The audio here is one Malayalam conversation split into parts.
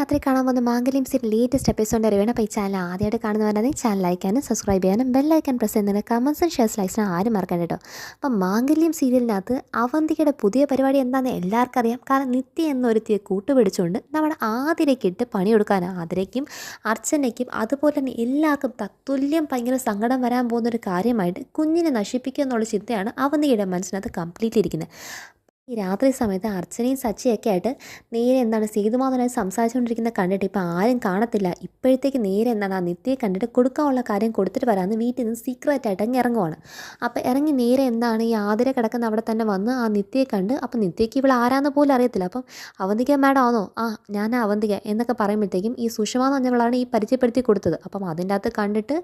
രാത്രി കാണാൻ പോകുന്ന മാംഗല്യം സീരിയൽ ലേറ്റസ്റ്റ് എപ്പിസോഡ് അറിയണം. അപ്പോൾ ഈ ചാനൽ ആദ്യമായിട്ട് കാണുന്നവരാണെങ്കിൽ ചാനൽ ലൈക്കാനും സബ്സ്ക്രൈബ് ചെയ്യാനും ബെല്ലൈക്കൻ പ്രസ് ചെയ്യുന്നതിന് കമൻസും ഷെയർസ് ലൈക്സിനും ആരും മറക്കണ്ട കേട്ടോ. അപ്പം മാംഗല്യം സീരിയലിനകത്ത് അവന്തികയുടെ പുതിയ പരിപാടി എന്താണെന്ന് എല്ലാവർക്കും അറിയാം. കാരണം നിത്യ എന്നൊരുത്തിയെ കൂട്ടുപിടിച്ചുകൊണ്ട് നമ്മുടെ ആതിരയ്ക്കിട്ട് പണിയെടുക്കാൻ ആതിരയ്ക്കും അർച്ചനയ്ക്കും അതുപോലെ തന്നെ എല്ലാവർക്കും തത്തുല്യം ഭയങ്കര സങ്കടം വരാൻ പോകുന്നൊരു കാര്യമായിട്ട് കുഞ്ഞിനെ നശിപ്പിക്കുക എന്നുള്ള ചിന്തയാണ് അവന്തികയുടെ മനസ്സിനകത്ത് കംപ്ലീറ്റ് ഇരിക്കുന്നത്. ഈ രാത്രി സമയത്ത് അർച്ചനയും സച്ചിയൊക്കെ ആയിട്ട് നേരെ എന്താണ് സേതുമാധവനായി സംസാരിച്ചുകൊണ്ടിരിക്കുന്ന കണ്ടിട്ട് ഇപ്പോൾ ആരും കാണത്തില്ല. ഇപ്പോഴത്തേക്ക് നേരെ എന്താണ് ആ നിത്യയെ കണ്ടിട്ട് കൊടുക്കാനുള്ള കാര്യം കൊടുത്തിട്ട് വരാമെന്ന് വീട്ടിൽ നിന്ന് സീക്രറ്റായിട്ട് അങ്ങ് ഇറങ്ങുവാണ്. അപ്പോൾ ഇറങ്ങി നേരെ എന്താണ് ഈ ആതിര കിടക്കുന്ന അവിടെ തന്നെ വന്ന് ആ നിത്യയെ കണ്ട് അപ്പോൾ നിത്യയ്ക്ക് ഇവിടെ ആരാന്ന് പോലും അറിയത്തില്ല. അപ്പം അവന്തിക മാഡം ആണോ? ആ ഞാൻ അവന്തിക എന്നൊക്കെ പറയുമ്പോഴത്തേക്കും ഈ സുഷമ എന്ന് പറഞ്ഞവളാണ് ഈ പരിചയപ്പെടുത്തി കൊടുത്തത്. അപ്പം അതിൻ്റെ അകത്ത് കണ്ടിട്ട്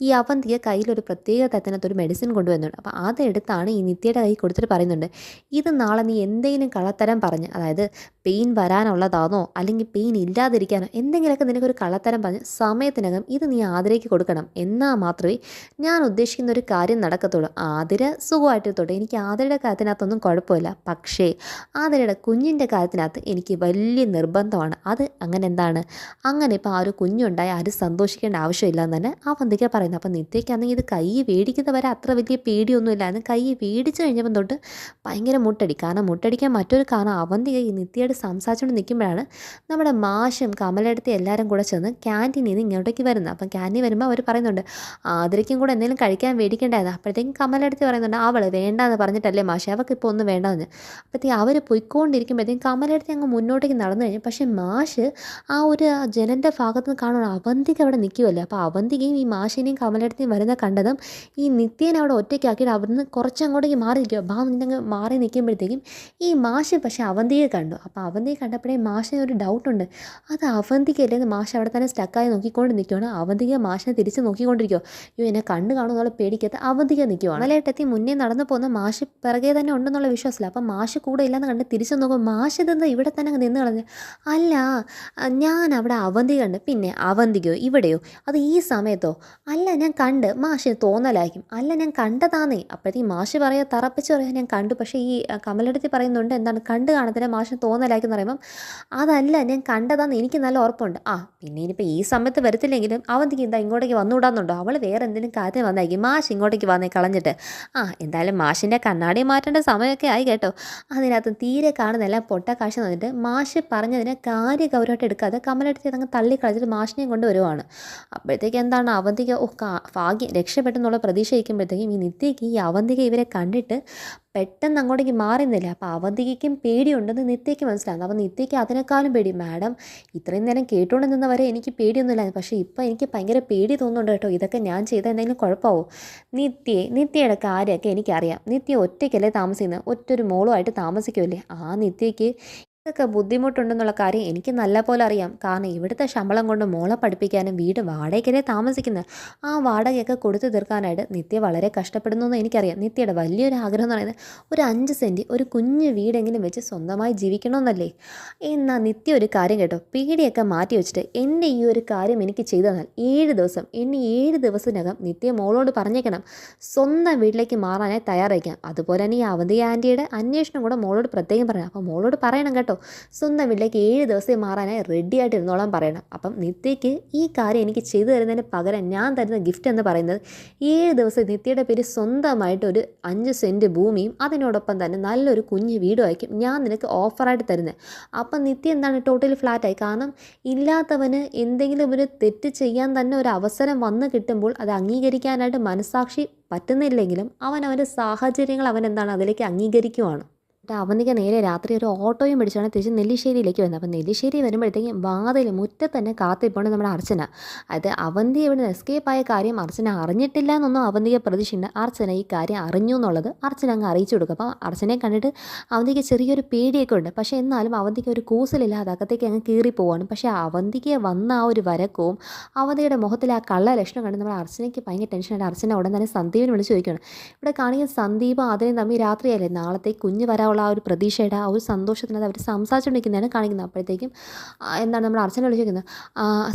ഈ അവന്തിക കയ്യിലൊരു പ്രത്യേക തരത്തിനകത്തൊരു മെഡിസിൻ കൊണ്ടുവന്നുണ്ട്. അപ്പോൾ അതെടുത്താണ് ഈ നിത്യയുടെ കൈ കൊടുത്തിട്ട് പറയുന്നുണ്ട്, ഇത് നാളെ നീ എന്തെങ്കിലും കള്ളത്തരം പറഞ്ഞ്, അതായത് പെയിൻ വരാനുള്ളതാണോ അല്ലെങ്കിൽ പെയിൻ ഇല്ലാതിരിക്കാനോ എന്തെങ്കിലുമൊക്കെ നിനക്കൊരു കള്ളത്തരം പറഞ്ഞ് സമയത്തിനകം ഇത് നീ ആതിരയ്ക്ക് കൊടുക്കണം. എന്നാൽ മാത്രമേ ഞാൻ ഉദ്ദേശിക്കുന്ന ഒരു കാര്യം നടക്കത്തുള്ളൂ. ആതിര സുഖമായിട്ടിരുത്തോട്ടെ, എനിക്ക് ആതിരയുടെ കാര്യത്തിനകത്തൊന്നും കുഴപ്പമില്ല. പക്ഷേ ആതിരയുടെ കുഞ്ഞിൻ്റെ കാര്യത്തിനകത്ത് എനിക്ക് വലിയ നിർബന്ധമാണ്. അത് അങ്ങനെ എന്താണ്, അങ്ങനെ ഇപ്പോൾ ആ ഒരു കുഞ്ഞുണ്ടായി ആരും സന്തോഷിക്കേണ്ട ആവശ്യമില്ല എന്ന് തന്നെ അവന്തിക പറയുന്നത്. അപ്പം നിത്യയ്ക്കാണെങ്കിൽ ഇത് കൈ വേടിക്കുന്നവരെ അത്ര വലിയ പേടിയൊന്നുമില്ലായിരുന്നു. കൈ വേടിച്ചു കഴിഞ്ഞപ്പം തൊട്ട് ഭയങ്കര മുട്ടടി. കാരണം മുട്ടടിക്കാൻ മറ്റൊരു കാരണം അവന്തിക ഈ നിത്യയോട് സംസാരിച്ചുകൊണ്ട് നിൽക്കുമ്പോഴാണ് നമ്മുടെ മാഷും കമലെടുത്ത് എല്ലാവരും കൂടെ ചെന്ന് ക്യാൻറ്റീനിൽ നിന്ന് ഇങ്ങോട്ടേക്ക് വരുന്നത്. അപ്പം ക്യാൻറ്റീൻ വരുമ്പോൾ അവർ പറയുന്നുണ്ട് ആതിരയ്ക്കും കൂടെ എന്തെങ്കിലും കഴിക്കാൻ വേടിക്കേണ്ടതാണ്. അപ്പോഴത്തേക്കും കമലെടുത്ത് പറയുന്നുണ്ട് അവൾ വേണ്ടാന്ന് പറഞ്ഞിട്ടല്ലേ മാഷെ, അവൾക്ക് ഇപ്പോൾ ഒന്നും വേണ്ടെന്ന്. അപ്പോഴത്തേക്കും അവർ പോയിക്കൊണ്ടിരിക്കുമ്പോഴത്തേക്കും കമലെടുത്ത് അങ്ങ് മുന്നോട്ടേക്ക് നടന്നു കഴിഞ്ഞു. പക്ഷേ മാഷ് ആ ഒരു ജനൻ്റെ ഭാഗത്ത് നിന്ന് കാണുകയാണ് അവന്തിക അവിടെ നിൽക്കുമല്ലേ. അപ്പോൾ അവന്തികയും ഈ മാഷിനെയും കമലെടുത്തേയും വരുന്ന കണ്ടതും ഈ നിത്യേനെ അവിടെ ഒറ്റയ്ക്കാക്കിയിട്ട് അവിടുന്ന് കുറച്ചങ്ങോട്ടേക്ക് മാറി നിൽക്കുക. നിന്നങ്ങ് മാറി നിൽക്കുമ്പോഴത്തേക്കും ഈ മാഷ് പക്ഷേ അവന്തികയെ കണ്ടു. അപ്പോൾ അവന്തികയെ കണ്ടപ്പോഴേ മാഷിന് ഒരു ഡൗട്ടുണ്ട്, അത് അവന്തികയല്ലേന്ന് മാഷ് അവിടെ തന്നെ സ്റ്റക്കായി നോക്കിക്കൊണ്ട് നിൽക്കുകയാണ്. അവന്തിക മാഷിനെ തിരിച്ച് നോക്കിക്കൊണ്ടിരിക്കുമോ, അയ്യോ എന്നെ കണ്ണ് കാണുമെന്നുള്ള പേടിക്കത്ത് അവന്തിക നിൽക്കുവാണ്. മലയിട്ടെത്തി മുന്നേ നടന്നു പോകുന്ന മാഷ് പിറകെ തന്നെ ഉണ്ടെന്നുള്ള വിശ്വാസമില്ല. അപ്പം മാഷ് കൂടെ ഇല്ലെന്ന് കണ്ട് തിരിച്ചു നോക്കും. മാഷ് ഇതെന്താ ഇവിടെ തന്നെ അങ്ങ് നിന്ന് കളഞ്ഞ്, അല്ല ഞാൻ അവിടെ അവന്തിക കണ്ട്. പിന്നെ അവന്തികയോ ഇവിടെയോ, അത് ഈ സമയത്തോ? അല്ല ഞാൻ കണ്ട്, മാഷിന് തോന്നലായിരിക്കും. അല്ല ഞാൻ കണ്ടതാന്നേ. അപ്പോഴത്തേക്കും മാഷ് പറയാ തറപ്പിച്ച് പറയാൻ ഞാൻ കണ്ടു. പക്ഷേ ഈ കമലെടുത്ത് പറയുന്നുണ്ട് എന്താണ് കണ്ട് കാണത്തില്ല, മാഷിന് തോന്നലായിരിക്കും എന്ന് പറയുമ്പം അതല്ല ഞാൻ കണ്ടതാന്ന് എനിക്ക് നല്ല ഉറപ്പുണ്ട്. പിന്നെ ഇനിയിപ്പോൾ ഈ സമയത്ത് വരത്തില്ലെങ്കിലും അവന്തിക്ക് എന്താ ഇങ്ങോട്ടേക്ക് വന്നുകൂടാന്നുണ്ടോ, അവൾ വേറെ എന്തെങ്കിലും കാര്യം വന്നായിരിക്കും. മാഷ് ഇങ്ങോട്ടേക്ക് വന്നേ കളഞ്ഞിട്ട് എന്തായാലും മാഷിൻ്റെ കണ്ണാടി മാറ്റേണ്ട സമയമൊക്കെ ആയി കേട്ടോ. അതിനകത്ത് തീരെ കാണുന്നതെല്ലാം പൊട്ട കാശ് വന്നിട്ട് മാഷ് പറഞ്ഞതിനെ കാര്യ ഗൗരവമായിട്ട് എടുക്കാതെ കമലെടുത്ത് അങ്ങ് തള്ളിക്കളഞ്ഞിട്ട് മാഷിനെയും കൊണ്ട് വരുവാണ്. അപ്പോഴത്തേക്ക് എന്താണ് അവന്തിക ഭാഗ്യം രക്ഷപ്പെട്ടെന്നുള്ള പ്രതീക്ഷ ഇരിക്കുമ്പോഴത്തേക്കും ഈ നിത്യയ്ക്ക് ഈ അവന്തിക ഇവരെ കണ്ടിട്ട് പെട്ടെന്ന് അങ്ങോട്ടേക്ക് മാറുന്നില്ല. അപ്പോൾ അവന്തികയ്ക്കും പേടിയുണ്ടെന്ന് നിത്യയ്ക്ക് മനസ്സിലാകുന്നു. അപ്പോൾ നിത്യയ്ക്ക് അതിനേക്കാളും പേടി, മാഡം ഇത്രയും നേരം കേട്ടുകൊണ്ട് നിന്നവരെ എനിക്ക് പേടിയൊന്നുമില്ലായിരുന്നു, പക്ഷേ ഇപ്പോൾ എനിക്ക് ഭയങ്കര പേടി തോന്നുന്നുണ്ട് കേട്ടോ, ഇതൊക്കെ ഞാൻ ചെയ്താൽ എന്തെങ്കിലും കുഴപ്പമാവോ? നിത്യയുടെ കാര്യമൊക്കെ എനിക്കറിയാം. നിത്യ ഒറ്റയ്ക്കല്ലേ താമസിക്കുന്നത്, ഒറ്റൊരു മോളുമായിട്ട് താമസിക്കുമല്ലേ. ആ നിത്യയ്ക്ക് ഇതൊക്കെ ബുദ്ധിമുട്ടുണ്ടെന്നുള്ള കാര്യം എനിക്ക് നല്ലപോലെ അറിയാം. കാരണം ഇവിടുത്തെ ശമ്പളം കൊണ്ട് മോളെ പഠിപ്പിക്കാനും വീട് വാടകയ്ക്കല്ലേ താമസിക്കുന്നത്, ആ വാടകയൊക്കെ കൊടുത്തു തീർക്കാനായിട്ട് നിത്യ വളരെ കഷ്ടപ്പെടുന്നു എന്ന് എനിക്കറിയാം. നിത്യയുടെ വലിയൊരു ആഗ്രഹം എന്ന് പറയുന്നത് ഒരു 5 സെൻറ്റ് ഒരു കുഞ്ഞ് വീടെങ്കിലും വെച്ച് സ്വന്തമായി ജീവിക്കണമെന്നല്ലേ. എന്നാൽ നിത്യ ഒരു കാര്യം കേട്ടോ, പേടിയൊക്കെ മാറ്റി വെച്ചിട്ട് എൻ്റെ ഈ ഒരു കാര്യം എനിക്ക് ചെയ്തു തന്നാൽ 7 ദിവസം, എന്നെ 7 ദിവസത്തിനകം നിത്യ മോളോട് പറഞ്ഞേക്കണം സ്വന്തം വീട്ടിലേക്ക് മാറാനായി തയ്യാറായിരിക്കാം. അതുപോലെ തന്നെ ഈ അവന്തി ആൻറ്റിയുടെ അന്വേഷണം കൂടെ മോളോട് പ്രത്യേകം പറയണം. അപ്പോൾ മോളോട് പറയണം കേട്ടോ, സ്വന്തം വീട്ടിലേക്ക് 7 ദിവസം മാറാനായി റെഡി ആയിട്ട് ഇരുന്നോളാൻ പറയണം. അപ്പം നിത്യയ്ക്ക് ഈ കാര്യം എനിക്ക് ചെയ്തു തരുന്നതിന് പകരം ഞാൻ തരുന്ന ഗിഫ്റ്റ് എന്ന് പറയുന്നത് 7 ദിവസം നിത്യയുടെ പേര് സ്വന്തമായിട്ട് ഒരു 5 സെൻറ്റ് ഭൂമിയും അതിനോടൊപ്പം തന്നെ നല്ലൊരു കുഞ്ഞ് വീടും ആയിരിക്കും ഞാൻ നിനക്ക് ഓഫറായിട്ട് തരുന്നത്. അപ്പം നിത്യ എന്താണ് ടോട്ടലി ഫ്ലാറ്റായി. കാരണം ഇല്ലാത്തവന് എന്തെങ്കിലും ഒരു തെറ്റ് ചെയ്യാൻ തന്നെ ഒരു അവസരം വന്ന് കിട്ടുമ്പോൾ അത് അംഗീകരിക്കാനായിട്ട് മനസ്സാക്ഷി പറ്റുന്നില്ലെങ്കിലും അവൻ്റെ സാഹചര്യങ്ങൾ അവൻ എന്താണ് അതിലേക്ക് അംഗീകരിക്കുവാണ്. അവന്തിക നേരെ രാത്രി ഒരു ഓട്ടോയും പിടിച്ചാണ് തിരിച്ച് നെല്ലിശ്ശേരിയിലേക്ക് വരുന്നത്. അപ്പോൾ നെല്ലിശ്ശേരി വരുമ്പോഴത്തേക്കും വാതിൽ മുറ്റത്ത് തന്നെ കാത്തിപ്പോണ്ട് നമ്മുടെ അർച്ചന. അത് അവന്തി ഇവിടെ നിന്ന് എസ്കേപ്പ് ആയ കാര്യം അർച്ചന അറിഞ്ഞിട്ടില്ല എന്നൊന്നും അവന്തിക പ്രതീക്ഷയുണ്ട്. അർച്ചന ഈ കാര്യം അറിഞ്ഞു എന്നുള്ളത് അർച്ചന അങ്ങ് അറിയിച്ചു കൊടുക്കും. അപ്പം അർച്ചനയെ കണ്ടിട്ട് അവന്തിക്ക് ചെറിയൊരു പേടിയൊക്കെ ഉണ്ട്. പക്ഷേ എന്നാലും അവന്തിക്ക് ഒരു കൂസലില്ലാതെ അകത്തേക്ക് അങ്ങ് കീറി പോവാണ്. പക്ഷേ അവന്തിക്ക് വന്ന ആ ഒരു വരക്കവും അവന്തിയുടെ മുഖത്തിൽ ആ കള്ള ലക്ഷണം കണ്ട് നമ്മുടെ അർച്ചനയ്ക്ക് ഭയങ്കര ടെൻഷനായിട്ട് അർച്ചന ഉടൻ തന്നെ സന്ദീപിനെ വിളിച്ച് ചോദിക്കുകയാണ്, ഇവിടെ കാണിക്കുന്ന സന്ദീപ് അതിനെ തമ്മിൽ രാത്രിയല്ലേ നാളത്തേക്ക് കുഞ്ഞ് വരാനുള്ള കിട്ടുമെന്നുള്ള ആ ഒരു പ്രതീക്ഷയുടെ ആ ഒരു സന്തോഷത്തിനകത്ത് അവർ സംസാരിച്ചുകൊണ്ടിരിക്കുന്നതാണ് കാണിക്കുന്നത്. അപ്പോഴത്തേക്കും എന്താണ് നമ്മൾ അർച്ചന വിളിച്ചിരിക്കുന്നത്,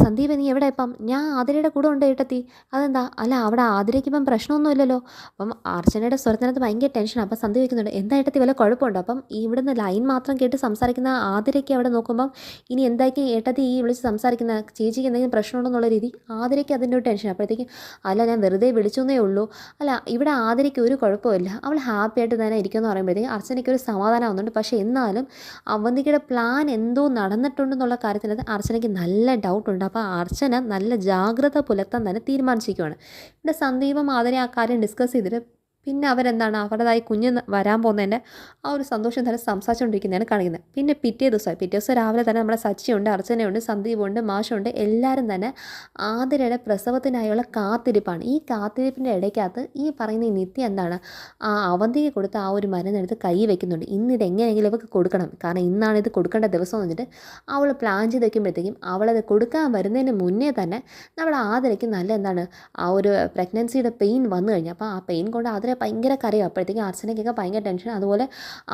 സന്ദീപ് നീ എവിടെ ഇപ്പം? ഞാൻ ആതിരയുടെ കൂടെ ഉണ്ട് ഏട്ടത്തി. അതെന്താ? അല്ല അവിടെ ആതിരയ്ക്ക് ഇപ്പം പ്രശ്നമൊന്നുമില്ലല്ലോ. അപ്പം അർച്ചനയുടെ സ്വരത്തിനകത്ത് ഭയങ്കര ടെൻഷനാണ്. അപ്പം സന്ദീപ് വയ്ക്കുന്നുണ്ട്, എന്താ ഏട്ടത്തി വല്ല കുഴപ്പമുണ്ടോ? അപ്പം ഇവിടുന്ന് ലൈൻ മാത്രം കേട്ട് സംസാരിക്കുന്ന ആതിരയ്ക്ക് അവിടെ നോക്കുമ്പം ഇനി എന്തായിരിക്കും ഏട്ടത്തി ഈ വിളിച്ച് സംസാരിക്കുന്ന, ചേച്ചിക്ക് എന്തെങ്കിലും പ്രശ്നമുണ്ടോ എന്നുള്ള രീതി ആതിരയ്ക്ക് അതിൻ്റെ ഒരു ടെൻഷൻ. അപ്പോഴത്തേക്കും അല്ല ഞാൻ വെറുതെ വിളിച്ചെന്നേ ഉള്ളൂ, അല്ല ഇവിടെ ആതിരയ്ക്ക് ഒരു കുഴപ്പമില്ല, അവൾ ഹാപ്പി ആയിട്ട് തന്നെ ഇരിക്കുമെന്ന് പറയുമ്പോഴത്തേക്കും അർച്ചനയ്ക്ക് ഒരു സമാധാനം ആവുന്നുണ്ട്. പക്ഷേ എന്നാലും അവന്തികയുടെ പ്ലാൻ എന്തോ നടന്നിട്ടുണ്ടെന്നുള്ള കാര്യത്തിനകത്ത് അർച്ചനയ്ക്ക് നല്ല ഡൗട്ടുണ്ട്. അപ്പോൾ അർച്ചന നല്ല ജാഗ്രത പുലർത്താൻ തന്നെ തീരുമാനിച്ചിരിക്കുകയാണ്. ഇവിടെ സന്ദീപും ആതിരെ ആ കാര്യം ഡിസ്കസ് ചെയ്തിട്ട് പിന്നെ അവരെന്താണ് അവരുടേതായി കുഞ്ഞ് വരാൻ പോകുന്നതിൻ്റെ ആ ഒരു സന്തോഷം തന്നെ സംസാരിച്ചുകൊണ്ടിരിക്കുന്നതാണ് കാണിക്കുന്നത്. പിന്നെ പിറ്റേ ദിവസം രാവിലെ തന്നെ നമ്മുടെ സച്ചിയുണ്ട്, അർച്ചനയുണ്ട്, സന്ദീപുണ്ട്, മാഷുണ്ട്, എല്ലാവരും തന്നെ ആതിരയുടെ പ്രസവത്തിനായുള്ള കാത്തിരിപ്പാണ്. ഈ കാത്തിരിപ്പിൻ്റെ ഇടയ്ക്കകത്ത് ഈ പറയുന്ന ഈ നിത്യ എന്താണ് അവന്തിക്ക് കൊടുത്ത ആ ഒരു മരുന്നെടുത്ത് കൈ വയ്ക്കുന്നുണ്ട്. ഇന്നിത് എങ്ങനെയെങ്കിലും ഇവർക്ക് കൊടുക്കണം, കാരണം ഇന്നാണ് ഇത് കൊടുക്കേണ്ട ദിവസം എന്ന് വെച്ചിട്ട് അവൾ പ്ലാൻ ചെയ്ത് വയ്ക്കുമ്പോഴത്തേക്കും അവളത് കൊടുക്കാൻ വരുന്നതിന് മുന്നേ തന്നെ നമ്മുടെ ആതിരയ്ക്ക് നല്ല എന്താണ് ആ ഒരു പ്രഗ്നൻസിയുടെ പെയിൻ വന്നു കഴിഞ്ഞു. അപ്പോൾ ആ പെയിൻ കൊണ്ട് ആതിര ഭയങ്കര കരയും. അപ്പോഴത്തേക്കും അർച്ചനയ്ക്കൊക്കെ ഭയങ്കര ടെൻഷൻ. അതുപോലെ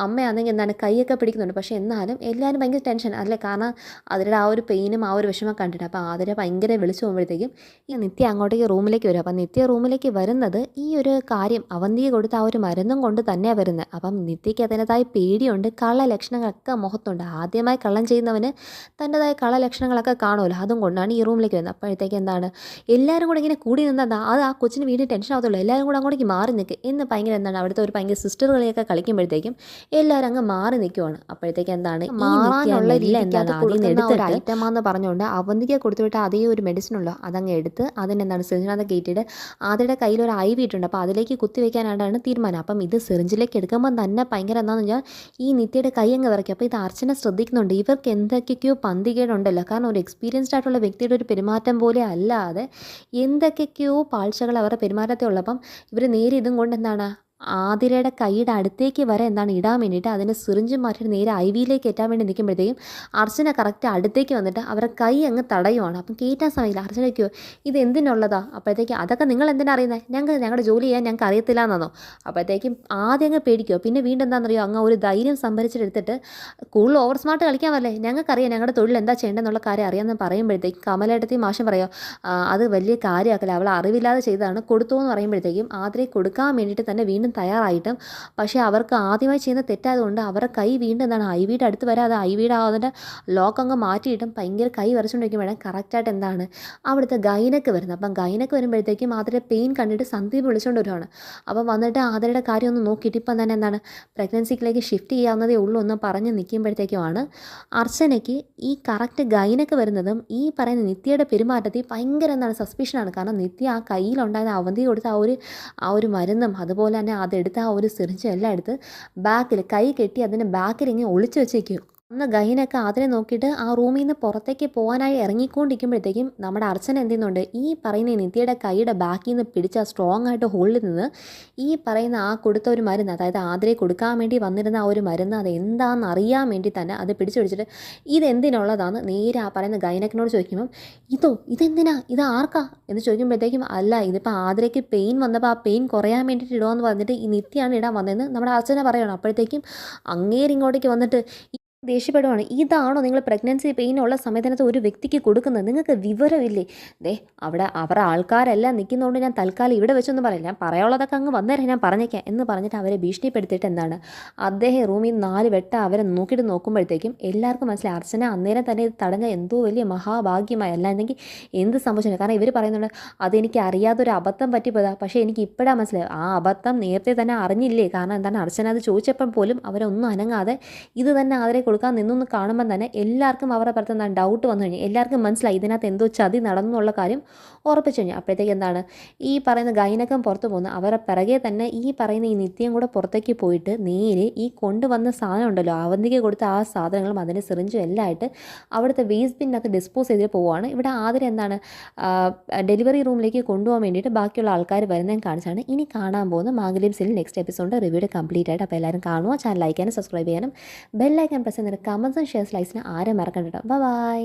അമ്മയാണെങ്കിൽ എന്താണ് കൈയൊക്കെ പിടിക്കുന്നുണ്ട്. പക്ഷേ എന്നാലും എല്ലാവരും ഭയങ്കര ടെൻഷൻ അല്ലേ, കാരണം അതിൻ്റെ ആ ഒരു പെയിനും ആ ഒരു വിഷമം കണ്ടിട്ട്. അപ്പോൾ ആതിര ഭയങ്കര വിളിച്ചു പോകുമ്പോഴത്തേക്കും ഈ നിത്യ അങ്ങോട്ടേക്ക് റൂമിലേക്ക് വരും. അപ്പം നിത്യ റൂമിലേക്ക് വരുന്നത് ഈ ഒരു കാര്യം അവന്തിക്ക് കൊടുത്ത ആ ഒരു മരുന്നും കൊണ്ട് തന്നെയാണ് വരുന്നത്. അപ്പം നിത്യയ്ക്ക് അതിൻ്റെതായ പേടിയുണ്ട്, കള്ള ലക്ഷണങ്ങളൊക്കെ മുഖത്തുണ്ട്. ആദ്യമായി കള്ളം ചെയ്യുന്നവന് തൻ്റെതായ കള്ള ലക്ഷണങ്ങളൊക്കെ കാണുമല്ലോ, അതും കൊണ്ടാണ് ഈ റൂമിലേക്ക് വരുന്നത്. അപ്പോഴത്തേക്ക് എന്താണ് എല്ലാവരും കൂടെ ഇങ്ങനെ കൂടി നിന്നതാ അത് ആ കൊച്ചിന് വീണ്ടും ടെൻഷൻ ആവത്തുള്ളൂ. എല്ലാവരും കൂടെ അങ്ങോട്ടേക്ക് മാറി നിൽക്കുക എന്ന് ഭയങ്കര എന്താണ് അവിടുത്തെ ഒരു ഭയങ്കര സിസ്റ്റർ കളിയൊക്കെ കളിക്കുമ്പോഴത്തേക്കും എല്ലാവരും അങ്ങ് മാറി നിൽക്കുവാണ്. അപ്പോഴത്തേക്ക് എന്താണ് മാറാനുള്ള എന്താണ് ഒരു ഐറ്റമാണെന്ന് പറഞ്ഞുകൊണ്ട് അവന്തിക്ക് കൊടുത്തുവിട്ട അതേ ഒരു മെഡിസിൻ ഉള്ളൂ അതങ്ങ് എടുത്ത് അതിനെന്താണ് സിറിഞ്ചിനകത്ത് കയറ്റിയിട്ട് ആദ്യയുടെ കയ്യിൽ ഒരു IV ഇട്ടുണ്ട്. അപ്പോൾ അതിലേക്ക് കുത്തിവെക്കാനായിട്ടാണ് തീരുമാനം. അപ്പം ഇത് സിറിഞ്ചിലേക്ക് എടുക്കുമ്പോൾ തന്നെ ഭയങ്കര എന്താണെന്ന് വെച്ചാൽ ഈ നിത്യയുടെ കൈ അങ്ങ് വിറയ്ക്കും. അപ്പോൾ ഇത് അർച്ചന ശ്രദ്ധിക്കുന്നുണ്ട്, ഇവർക്ക് എന്തൊക്കെയൊക്കെയോ പന്തികേടുണ്ടല്ലോ, കാരണം ഒരു എക്സ്പീരിയൻസ്ഡ് ആയിട്ടുള്ള വ്യക്തിയുടെ ഒരു പെരുമാറ്റം പോലെ അല്ലാതെ എന്തൊക്കെയൊക്കെയോ പാഴ്ചകൾ അവരുടെ പെരുമാറ്റത്തെ ഉള്ളപ്പം ഇവർ നേരെ ഇതും കൊണ്ട് എന്താണ് ആതിരയുടെ കൈയുടെ അടുത്തേക്ക് വരെ എന്താണ് ഇടാൻ വേണ്ടിയിട്ട് അതിന് സിറിഞ്ച് മാറ്റിയിട്ട് നേരെ IV കയറ്റാൻ വേണ്ടി നിൽക്കുമ്പോഴത്തേക്കും അർച്ചന കറക്റ്റ് അടുത്തേക്ക് വന്നിട്ട് അവരുടെ കൈ അങ്ങ് തടയുവാണ്. അപ്പം കയറ്റാൻ സമയമില്ല. അർച്ചനയ്ക്കോ ഇത് എന്തിനുള്ളതാ? അപ്പോഴത്തേക്ക് അതൊക്കെ നിങ്ങൾ എന്തിനാ അറിയുന്നത്, ഞങ്ങളുടെ ജോലി ചെയ്യാൻ ഞങ്ങൾക്ക് അറിയത്തില്ല എന്നാണോ? അപ്പോഴത്തേക്കും ആദ്യം അങ്ങ് പേടിക്കുമോ, പിന്നെ വീണ്ടും എന്താണെന്നറിയോ അങ്ങ് ഒരു ധൈര്യം സംഭരിച്ചെടുത്തിട്ട് കൂടുതൽ ഓവർ സ്മാർട്ട് കളിക്കാൻ വല്ലേ, ഞങ്ങൾക്കറിയാം ഞങ്ങളുടെ തൊഴിൽ എന്താ ചെയ്യേണ്ടതെന്നുള്ള കാര്യം അറിയാമെന്ന് പറയുമ്പോഴത്തേക്കും കമലേട്ടത്തി മാഷം പറയുമോ അത് വലിയ കാര്യമാക്കല, അവൾ അറിവില്ലാതെ ചെയ്തതാണ്, കൊടുത്തു എന്ന് പറയുമ്പോഴത്തേക്കും ആതിരെ കൊടുക്കാൻ വേണ്ടിയിട്ട് തന്നെ വീണ്ടും തയ്യാറായിട്ടും പക്ഷേ അവർക്ക് ആദ്യമായി ചെയ്യുന്ന തെറ്റായതുകൊണ്ട് അവരുടെ കൈ വീണ്ടും എന്താണ് IV അടുത്ത് വരാതെ IV അതിൻ്റെ ലോക്ക് അങ്ങ് മാറ്റിയിട്ടും ഭയങ്കര കൈ വരച്ചുകൊണ്ടിരിക്കുമ്പോഴേ കറക്റ്റായിട്ട് എന്താണ് അവിടുത്തെ ഗൈനക്ക് വരുന്നത്. അപ്പം ഗൈനക്ക് വരുമ്പോഴത്തേക്കും ആതിരെ പെയിൻ കണ്ടിട്ട് സന്ദീപ് വിളിച്ചുകൊണ്ട് വരുവാണ്. അപ്പം വന്നിട്ട് ആതിരയുടെ കാര്യം ഒന്ന് നോക്കിയിട്ട് ഇപ്പം തന്നെ എന്താണ് പ്രഗ്നൻസിക്കിലേക്ക് ഷിഫ്റ്റ് ചെയ്യാവുന്നതേ ഉള്ളൂ എന്ന് പറഞ്ഞ് നിൽക്കുമ്പോഴത്തേക്കുമാണ് അർച്ചനയ്ക്ക് ഈ കറക്റ്റ് ഗൈനക്ക് വരുന്നതും ഈ പറയുന്ന നിത്യയുടെ പെരുമാറ്റത്തിൽ ഭയങ്കര എന്താണ് സസ്പീഷനാണ്. കാരണം നിത്യ ആ കയ്യിലുണ്ടായിരുന്ന അവന്തി കൊടുത്ത ആ ഒരു മരുന്നും അതുപോലെ തന്നെ അതെടുത്ത് ആ ഒരു സിറിഞ്ചും എല്ലാം എടുത്ത് ബാക്കിൽ കൈ കെട്ടി അതിൻ്റെ ബാക്കിൽ ഇങ്ങനെ ഒളിച്ചു വെച്ചേക്കും. അന്ന് ഗൈനൊക്കെ അതിനെ നോക്കിയിട്ട് ആ റൂമിൽ നിന്ന് പുറത്തേക്ക് പോകാനായി ഇറങ്ങിക്കൊണ്ടിരിക്കുമ്പോഴത്തേക്കും നമ്മുടെ അർച്ചന എന്ത് ചെയ്യുന്നുണ്ട്, ഈ പറയുന്ന നിത്യയുടെ കൈയുടെ ബാക്കിൽ നിന്ന് പിടിച്ച് സ്ട്രോങ് ആയിട്ട് ഹോൾഡിൽ നിന്ന് ഈ പറയുന്ന ആ കൊടുത്ത ഒരു മരുന്ന്, അതായത് ആതിരെ കൊടുക്കാൻ വേണ്ടി വന്നിരുന്ന ആ ഒരു മരുന്ന് അത് എന്താണെന്ന് അറിയാൻ വേണ്ടി തന്നെ അത് പിടിച്ചു പിടിച്ചിട്ട് ഇതെന്തിനുള്ളതാണ് നേരെ ആ പറയുന്ന ഗൈനക്കിനോട് ചോദിക്കുമ്പം ഇതെന്തിനാ, ഇത് ആർക്കാ എന്ന് ചോദിക്കുമ്പോഴത്തേക്കും അല്ല ഇതിപ്പോൾ ആതിരയ്ക്ക് പെയിൻ വന്നപ്പോൾ ആ പെയിൻ കുറയാൻ വേണ്ടിയിട്ട് ഇടുമെന്ന് പറഞ്ഞിട്ട് ഈ നിത്യയാണ് ഇടാൻ വന്നതെന്ന് നമ്മുടെ അർച്ചന പറയണം. അപ്പോഴത്തേക്കും അങ്ങേരിങ്ങോട്ടേക്ക് വന്നിട്ട് ദേഷ്യപ്പെടുവാണ്. ഇതാണോ നിങ്ങൾ പ്രഗ്നൻസി പെയിൻ ഉള്ള സമയത്തിനകത്ത് ഒരു വ്യക്തിക്ക് കൊടുക്കുന്നത്? നിങ്ങൾക്ക് വിവരമില്ലേ? അവിടെ അവരുടെ ആൾക്കാരെല്ലാം നിൽക്കുന്നതുകൊണ്ട് ഞാൻ തൽക്കാലം ഇവിടെ വെച്ചൊന്നും പറയില്ല, ഞാൻ പറയാനുള്ളതൊക്കെ അങ്ങ് വന്നേരം ഞാൻ പറഞ്ഞേക്കാം എന്ന് പറഞ്ഞിട്ട് അവരെ ഭീഷണിപ്പെടുത്തിയിട്ട് എന്താണ് അദ്ദേഹം റൂമിൽ 4 വെട്ട അവരെ നോക്കിയിട്ട് നോക്കുമ്പോഴത്തേക്കും എല്ലാവർക്കും മനസ്സിലായി അർച്ചന അന്നേരം തന്നെ ഇത് തടഞ്ഞ എന്തോ വലിയ മഹാഭാഗ്യമായി, അല്ലായിരുന്നെങ്കിൽ എന്ത് സംഭവിച്ചു. കാരണം ഇവർ പറയുന്നുണ്ട് അതെനിക്ക് അറിയാതൊരു അബദ്ധം പറ്റിപ്പോയതാ, പക്ഷേ എനിക്ക് ഇപ്പോഴാണ് മനസ്സിലായത് ആ അബദ്ധം നേരത്തെ തന്നെ അറിഞ്ഞില്ലേ. കാരണം എന്താണ് അർച്ചന അത് ചോദിച്ചപ്പം പോലും അവരൊന്നും അനങ്ങാതെ ഇത് തന്നെ ആതിരെ കൊടുക്കാൻ നിന്നൊന്ന് കാണുമ്പോൾ തന്നെ എല്ലാവർക്കും അവരുടെ പുറത്ത് എന്താണ് ഡൗട്ട് വന്നു കഴിഞ്ഞു. എല്ലാവർക്കും മനസ്സിലായി ഇതിനകത്ത് എന്തോ ചതി നടന്നു എന്നുള്ള കാര്യം ഉറപ്പിച്ചു കഴിഞ്ഞു. അപ്പോഴത്തേക്ക് എന്താണ് ഈ പറയുന്ന ഗൈനക്കം പുറത്ത് പോകുന്നത് അവരുടെ പിറകെ തന്നെ ഈ പറയുന്ന ഈ നിത്യം കൂടെ പുറത്തേക്ക് പോയിട്ട് നേരെ ഈ കൊണ്ടുവന്ന സാധനം ഉണ്ടല്ലോ അവന്തിക്ക് കൊടുത്ത ആ സാധനങ്ങളും അതിൻ്റെ സിറിഞ്ചും എല്ലാം ആയിട്ട് അവിടുത്തെ വേസ്റ്റ് ബിന്നകത്ത് ഡിസ്പോസ് ചെയ്ത് പോവുകയാണ്. ഇവിടെ ആദ്യം എന്താണ് ഡെലിവറി റൂമിലേക്ക് കൊണ്ടുപോകാൻ വേണ്ടിയിട്ട് ബാക്കിയുള്ള ആൾക്കാർ വരുന്നതും കാണിച്ചാണ് ഇനി കാണാൻ പോകുന്ന മാംഗല്യം സീരിയൽ നെക്സ്റ്റ് എപ്പിസോഡിൻ്റെ റിവ്യൂഡ് കംപ്ലീറ്റ് ആയിട്ട്. അപ്പോൾ എല്ലാവരും കാണുക, ചാനൽ ലൈക്ക് ചെയ്യാനും സബ്സ്ക്രൈബ് ചെയ്യാനും ബെല്ലൈക്കൻ പ്രസ് ചെയ്തിട്ട് കമൻസും ഷെയർസ് ലൈക്സിന് ആരും മറക്കണ്ട കേട്ടോ. ബൈ.